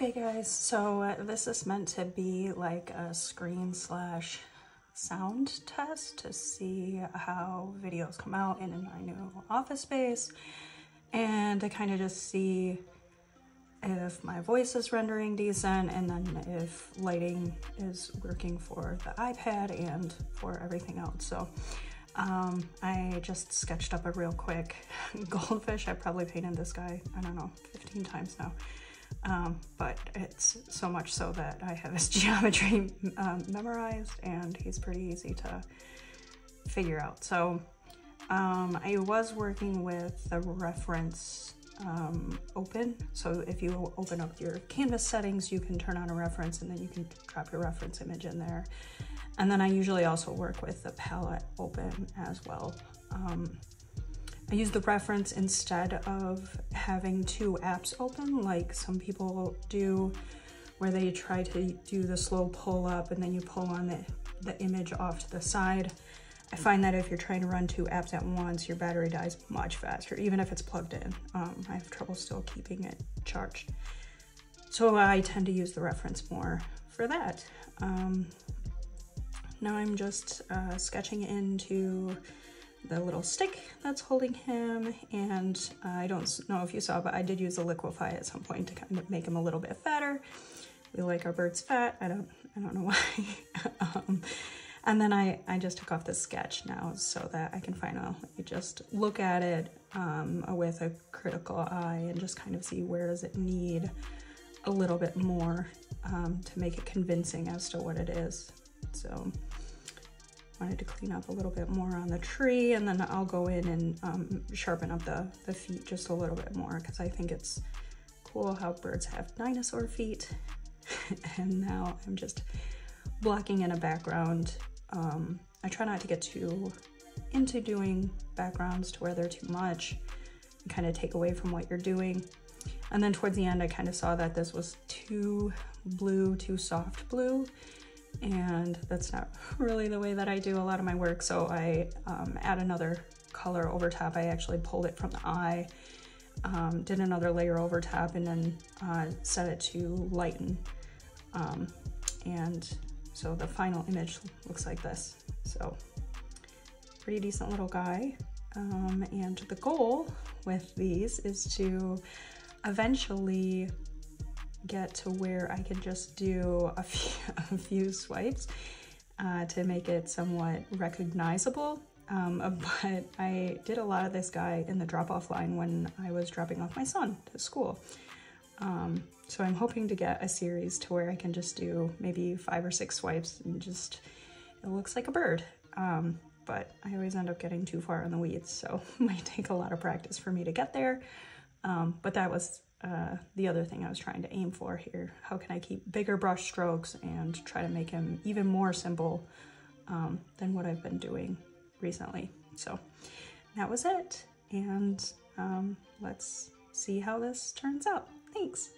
Okay guys, so this is meant to be like a screen slash sound test to see how videos come out in my new office space, and to kind of just see if my voice is rendering decent, and then if lighting is working for the iPad and for everything else. So I just sketched up a real quick goldfish. I probably painted this guy, I don't know, 15 times now. But it's so much so that I have his geometry memorized, and he's pretty easy to figure out. So I was working with the reference open. So if you open up your canvas settings, you can turn on a reference and then you can drop your reference image in there. And then I usually also work with the palette open as well. I use the reference instead of having two apps open like some people do, where they try to do the slow pull up and then you pull on the image off to the side. I find that if you're trying to run two apps at once, your battery dies much faster, even if it's plugged in. I have trouble still keeping it charged. So I tend to use the reference more for that. Now I'm just sketching into the little stick that's holding him, and I don't know if you saw, but I did use a liquefy at some point to kind of make him a little bit fatter. We like our birds fat. I don't know why. And then I just took off the sketch now so that I can finally just look at it with a critical eye and just kind of see where does it need a little bit more to make it convincing as to what it is. So wanted to clean up a little bit more on the tree, and then I'll go in and sharpen up the feet just a little bit more, because I think it's cool how birds have dinosaur feet. And now I'm just blocking in a background. I try not to get too into doing backgrounds to where they're too much and kind of take away from what you're doing. And then towards the end I kind of saw that this was too blue, too soft blue, and that's not really the way that I do a lot of my work. So I add another color over top. I actually pulled it from the eye, did another layer over top, and then set it to lighten. And so the final image looks like this. So pretty decent little guy. And the goal with these is to eventually get to where I can just do a few swipes to make it somewhat recognizable. But I did a lot of this guy in the drop-off line when I was dropping off my son to school. So I'm hoping to get a series to where I can just do maybe 5 or 6 swipes and just, it looks like a bird. But I always end up getting too far in the weeds, so it might take a lot of practice for me to get there. But that was the other thing I was trying to aim for here. How can I keep bigger brush strokes and try to make him even more simple than what I've been doing recently. So that was it, and let's see how this turns out. Thanks.